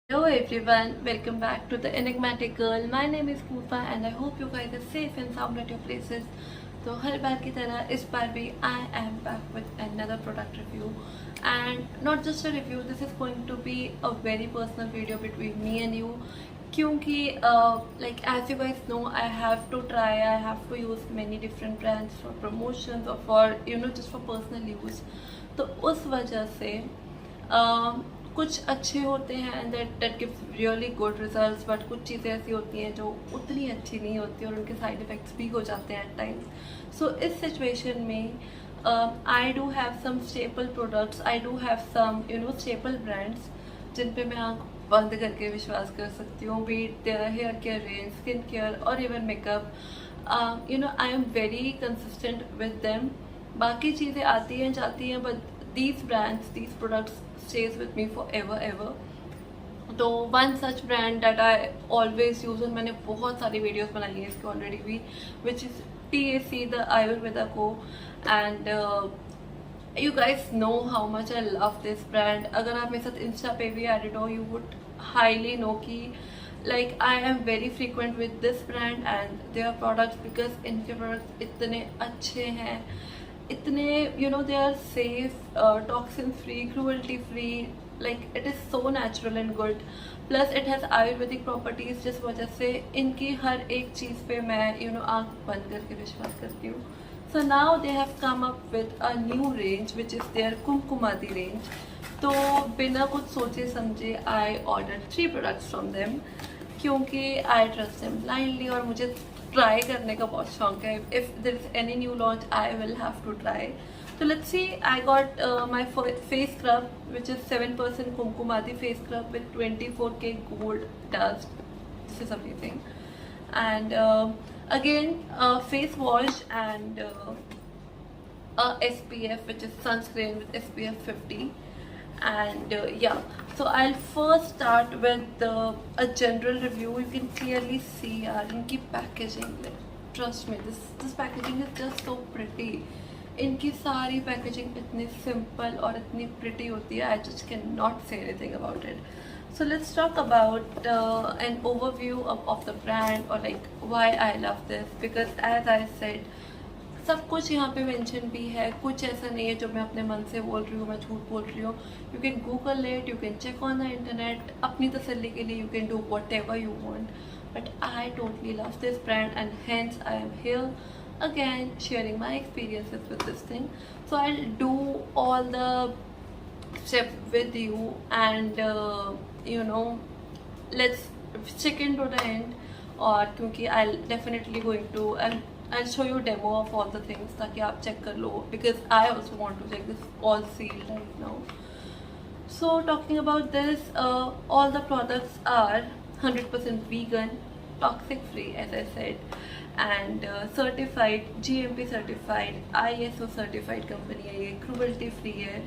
Hello everyone, welcome back to the Enigmatic Girl. My name is Kufa and I hope you guys are safe and sound at your places. तो हर बार की तरह इस बार भी I am back with another product review, and not just a review, this is going to be a very personal video between me and you. क्योंकि like as you guys know, I have to use many different brands for promotions or for just for personal use. तो उस वजह से कुछ अच्छे होते हैं and that gives really good results, but कुछ चीज़ें ऐसी होती हैं जो उतनी अच्छी नहीं होती और उनके साइड इफ़ेक्ट्स भी हो जाते हैं एट टाइम्स. सो इस सिचुएशन में I do have some staple products, I do have some staple brands जिन पे मैं आँख बंद करके विश्वास कर सकती हूँ, be it their hair care range, skin care और even makeup. I am very consistent with them. बाकी चीज़ें आती हैं जाती हैं, but these brands, these products stays with me forever ever. तो one such brand that I always use, और मैंने बहुत सारी वीडियोस बनाई है इसकी ऑलरेडी भी, which is TAC, the Ayurveda co. And you guys know how much I love this brand. अगर आप मेरे साथ इंस्टा पे भी एडेड हो, यू वुड हाईली नो कि like I am very frequent with this brand and their products, because इनके products इतने अच्छे हैं, इतने they are safe, toxin free, cruelty free, like it is so natural and good, plus it has ayurvedic properties, जिस वजह से इनकी हर एक चीज़ पे मैं आँख बंद करके विश्वास करती हूँ. So now they have come up with a new range which is their kumkumadi range. तो बिना कुछ सोचे समझे I ordered 3 products from them क्योंकि I trust them blindly और मुझे ट्राई करने का बहुत शौक है. If there is any new launch I will have to try. तो let's see. I got my face scrub which is 7% kumkumadi face scrub with 24K gold dust. This is amazing. And again face wash and SPF, which is sunscreen with SPF 50. And yeah, so I'll first start with a general review. You can clearly see इनकी packaging, like, trust me, this packaging is just so pretty. इनकी सारी packaging इतनी simple और इतनी pretty होती है. I just cannot say anything about it. So let's talk about an overview of the brand, or like why I love this, because as I said, सब कुछ यहाँ पे मेंशन भी है. कुछ ऐसा नहीं है जो मैं अपने मन से बोल रही हूँ, मैं झूठ बोल रही हूँ. You can Google it, you can check on the internet. अपनी तसल्ली के लिए you can do whatever you want, but I totally love this brand and hence I am here again sharing my experiences with this thing. So I'll do all the steps with you, and let's stick into the end. और क्योंकि I'll definitely going to, and I'll show you demo of all the things ताकि आप check कर लो, because I also want to check this all sealed right now. So talking about this, all the products are 100% vegan, toxic free as I said, and certified, GMP certified, ISO certified company है ये, cruelty free है,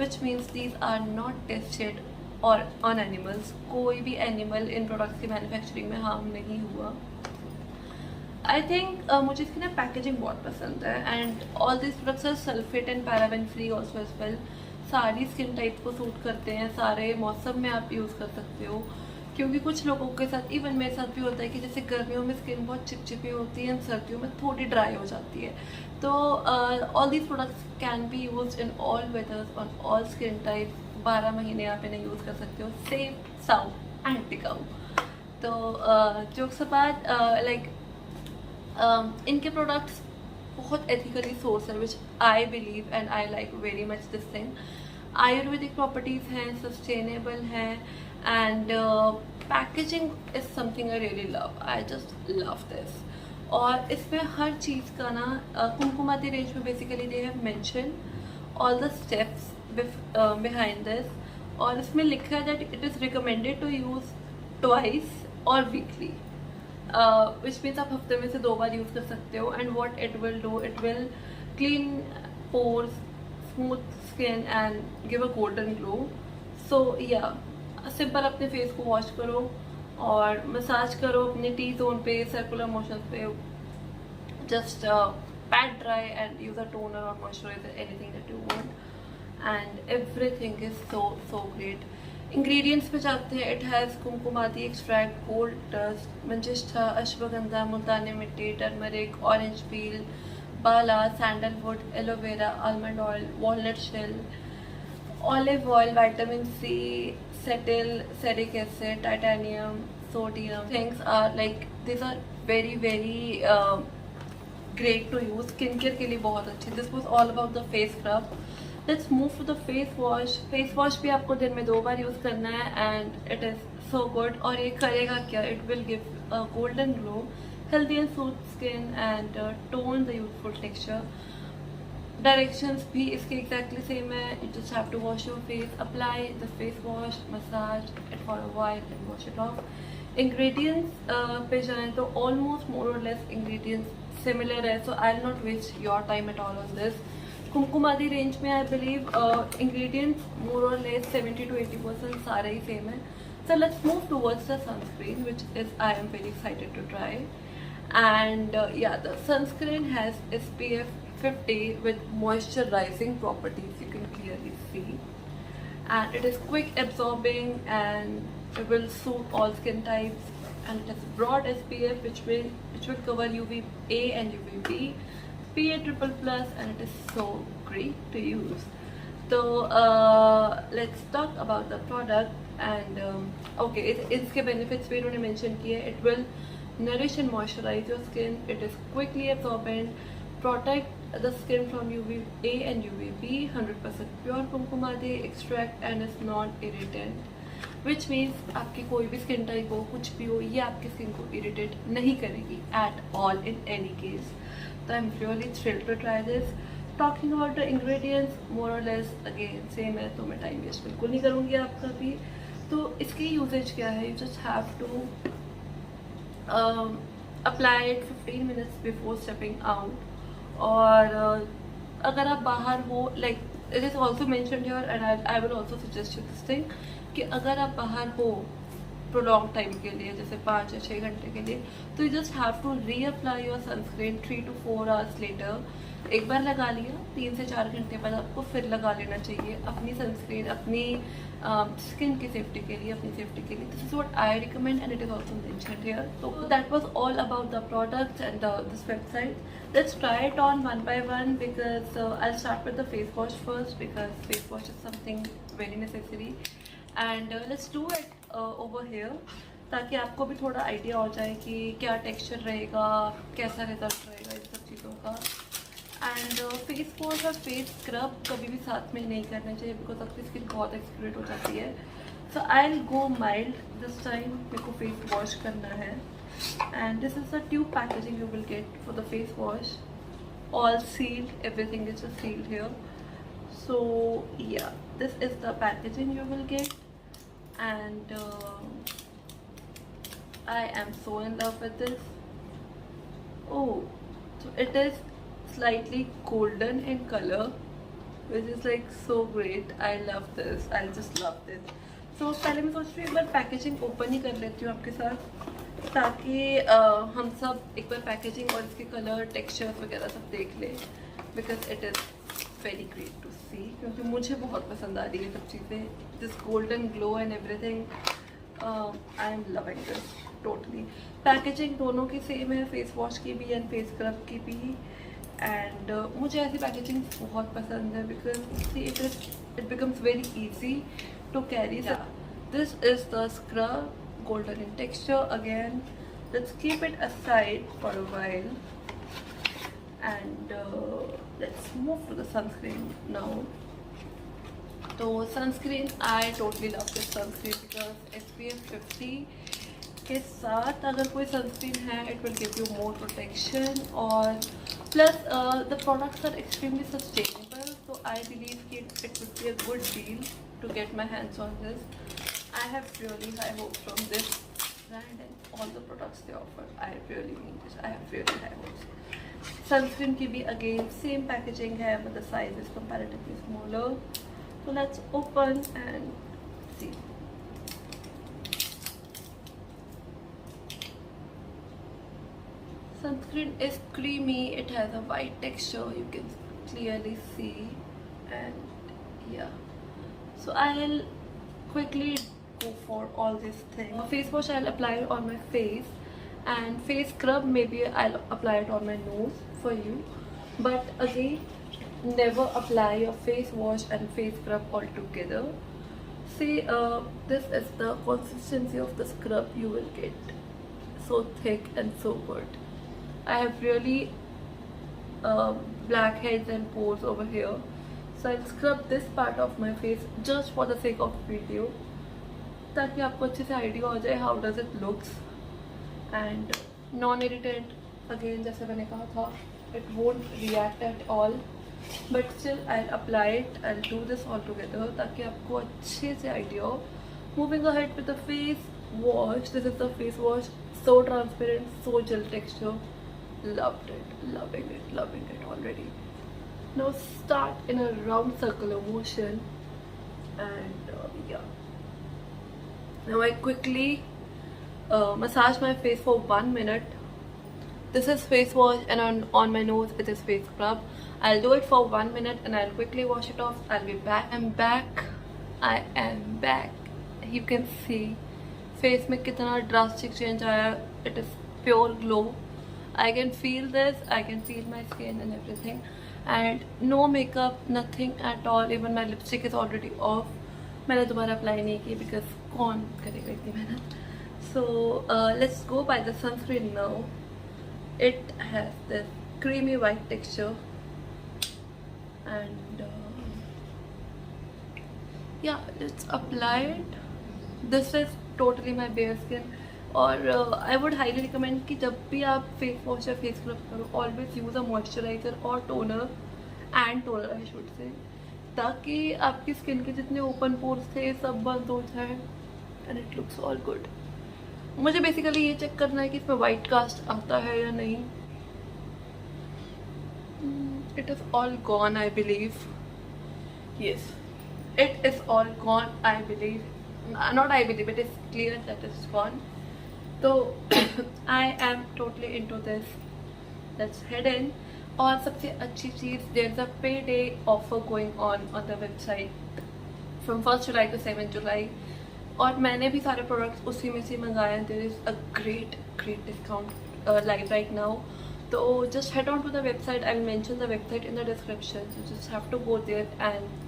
which means these are not tested or on animals. कोई भी animal इन products की manufacturing में harm नहीं हुआ. I think मुझे इसकी ना पैकेजिंग बहुत पसंद है, and all this products are sulphate and paraben free also as well. सारी स्किन टाइप को सूट करते हैं, सारे मौसम में आप यूज़ कर सकते हो. क्योंकि कुछ लोगों के साथ, इवन मेरे साथ भी होता है कि जैसे गर्मियों में स्किन बहुत चिपचिपी होती है, सर्दियों में थोड़ी ड्राई हो जाती है. तो all these products can be use in all weathers, on all skin type. 12 महीने आप इन्हें यूज़ कर सकते हो, सेफ, साउंड एंड टिकाऊ. तो जोक्स अपार्ट, लाइक इनके प्रोडक्ट्स बहुत एथिकली सोर्स है, which I believe and I like very much this thing. Ayurvedic properties हैं, सस्टेनेबल हैं, and packaging is something I really love. I just love this. और इसमें हर चीज़ का ना कुमकुमादी रेंज में basically they have mention all the steps behind this, और इसमें लिखा है that it is recommended to use twice और वीकली, which means आप हफ्ते में से 2 बार यूज़ कर सकते हो. And what it will do, it will clean pores, smooth skin and give a golden glow. So yeah, simple अपने फेस को वॉश करो और मसाज करो अपने टी जोन पे, सर्कुलर मोशन पे. Just pat dry and use a toner or moisturizer, anything that you want, and everything is so great. Ingredients पे जाते हैं. It has kumkumadi extract, gold dust, manjistha, ashwagandha, multani mitti, turmeric, orange peel, bala, sandalwood, aloe vera, almond oil, walnut shell, olive oil, vitamin C, cetyl, salicylic acid, titanium, sodium. Things are like these are very great to use. Skincare के लिए बहुत अच्छी. This was all about the face scrub. Let's move to the face wash. Face wash भी आपको दिन में 2 बार use करना है and it is so good. और ये करेगा क्या? It will give a golden glow, healthy and soothe skin and tone the youthful texture. Directions भी इसके exactly same है. You just have to wash your face, apply the face wash, massage it for a while and wash it off. Ingredients पे जाएँ तो almost more or less ingredients similar है, so I'll not waste your time at all on this. Kumkumadi range में I believe ingredients more or less 70 to 80% सारे ही same है. So let's move towards the sunscreen, which is I am very excited to try. And yeah, the sunscreen has SPF 50 with moisturizing properties, you can clearly see, and it is quick absorbing and it will suit all skin types, and it has broad SPF which will cover UVA and UVB, PA++, and it is so great to use. So let's talk about the product. And okay, इसके benefits भी इन्होंने mention किए. It will nourish and moisturize your skin. It is quickly absorbent, protect the skin from UVA and UVB, 100% pure kumkumadi extract and is non-irritant, which means आपकी कोई भी skin type हो, कुछ भी हो, ये आपकी skin को irritate नहीं करेगी at all in any case. So I'm really thrilled to try this. Talking about the ingredients, more or less again same है, तो मैं time waste बिल्कुल नहीं करूँगी आपका भी. तो इसकी usage क्या है? You just have to apply it 15 minutes before stepping out. और अगर आप बाहर हो, like it is also mentioned here and I will also suggest you this thing, कि अगर आप बाहर हो prolonged time के लिए, जैसे 5 या 6 घंटे के लिए, तो you just have to reapply your sunscreen 3 to 4 hours later. एक बार लगा लिया, 3 से 4 घंटे बाद आपको फिर लगा लेना चाहिए अपनी सनस्क्रीन, अपनी स्किन की सेफ्टी के लिए, अपनी सेफ्टी के लिए. This is what I recommend and it is also mentioned here. So that was all about the products and this website. Let's try it on one by one, because I'll start with the face wash first, because face wash is something very necessary. And let's do it over here, ताकि आपको भी थोड़ा idea हो जाए कि क्या texture रहेगा, कैसा रिजल्ट रहेगा इन सब चीज़ों का. एंड फेस वॉश और फेस स्क्रब कभी भी साथ में नहीं करना चाहिए, बिकॉज आपकी स्किन बहुत एक्सप्लोरेट हो जाती है. So I will go mild this time. मेरे को फेस वॉश करना है. And this is the tube packaging you will get for the face wash. All sealed, everything is sealed here. So yeah, this is the packaging you will get. And I am so in love with this. Oh, so it is slightly golden in color, which is like so great. I love this. I just love this. So पहले मैं सोच रही हूँ एक बार packaging open ही कर लेती हूँ आपके साथ, ताकि हम सब एक बार पैकेजिंग और इसके कलर, टेक्सचर्स वगैरह सब देख लें, because it is very great to see. क्योंकि मुझे बहुत पसंद आ रही है सब चीज़ें. This golden glow and everything, I am loving this totally. Packaging दोनों की सेम है, फेस वॉश की भी एंड फेस स्क्रब की भी. एंड मुझे ऐसी पैकेजिंग बहुत पसंद है, because it becomes very easy to carry. This is the scrub, golden in texture again. Let's keep it aside for a while, and let's move to the sunscreen now. So sunscreen, I totally love this sunscreen because SPF 50 के साथ अगर कोई sunscreen है, it will give you more protection, और plus the products are extremely sustainable, so I believe it would be a good deal to get my hands on this. I have really high hopes from this brand and all the products they offer. I really mean this. I have really high hopes. Sunscreen की भी again same packaging है, but the size is comparatively smaller. So let's open and see. Sunscreen is creamy. It has a white texture. You can clearly see, and yeah. So I'll quickly go for all these things. Face wash I'll apply it on my face, and face scrub maybe I'll apply it on my nose for you. But again, never apply your face wash and face scrub all together. See, this is the consistency of the scrub you will get. So thick and so good. I have really blackheads and pores over here, so I'll scrub this part of my face just for the sake of video, ताकि आपको अच्छे से idea हो जाए how does it looks. And non irritant, again जैसे मैंने कहा था, it won't react at all, but still I'll apply it. I'll do this all together ताकि आपको अच्छे से आइडिया हो. Moving ahead with the face wash. This is the face wash. So transparent, so gel texture. Loved it, loving it already. Now start in a round circular motion, and yeah. Now I quickly massage my face for 1 minute. This is face wash, and on my nose it is face scrub. I'll do it for 1 minute and I'll quickly wash it off. I'll be back. I am back. You can see face में कितना drastic change आया. It is pure glow. I can feel this. I can feel my skin and everything. And no makeup, nothing at all. Even my lipstick is already off. मैंने दोबारा apply नहीं की because कौन करेगा इतनी मेहनत. So let's go by the sunscreen now. It has this creamy white texture, and yeah, let's apply it. This is totally my bare skin. और I would highly recommend कि जब भी आप फेस वॉश या फेस स्क्रब करो, always use a moisturizer or toner I should say, ताकि आपकी skin के जितने ओपन पोर्स थे सब बंद हो जाए and it looks all good. मुझे बेसिकली ये चेक करना है कि इसमें वाइट कास्ट आता है या नहीं. It is all gone, I believe. Yes, it is all gone, I believe. Not I believe, it is clear that it's gone. So I am totally into this. Let's head in. और सबसे अच्छी चीज़, there is a payday offer going on the website from 1st July to 7th July. और मैंने भी सारे products उसी में से मंगाए हैं. There is a great discount live right now. So just head on to the website. I will mention the website in the description. You just have to go there and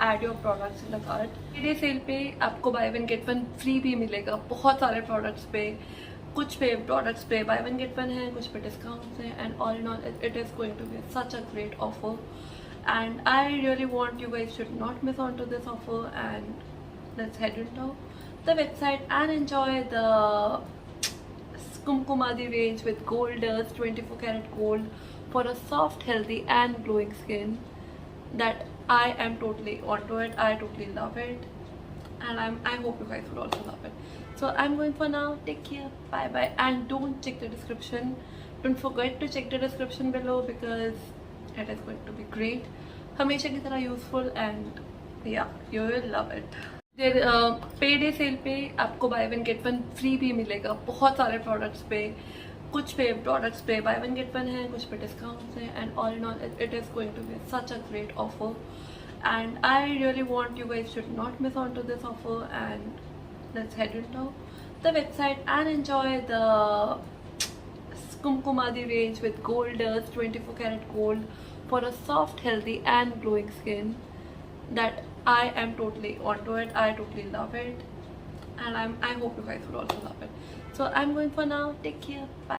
add your products in the cart. Payday sale पे आपको buy one get one free भी मिलेगा बहुत सारे products पे. कुछ पे products पे buy one get one है, कुछ पे discounts हैं, and all in all it is going to be such a great offer. And I really want you guys should not miss on to this offer. And let's head into the website and enjoy the kumkumadi range with gold dust, 24 karat gold for a soft, healthy and glowing skin. That I am totally onto it. I totally love it, and I hope you guys will also love it. So I'm going for now. Take care, bye bye, and don't check the description. Don't forget to check the description below because it is going to be great. हमेशा की तरह useful, and yeah, you will love it. पेडे cell पे आपको by one get one free भी मिलेगा बहुत सारे प्रोडक्ट्स पे. कुछ पे प्रोडक्ट्स पे बाय वन गेट वन है, कुछ पे डिस्काउंट्स हैं, and all in all it is going to be such a great offer. And I really want you guys should not miss on to this offer. And let's head into the website and enjoy the kumkumadi range with gold dust, 24 karat gold for a soft, healthy and glowing skin. That I am totally onto it. I totally love it, and I hope you guys will also love it. So I'm going for now. Take care, bye.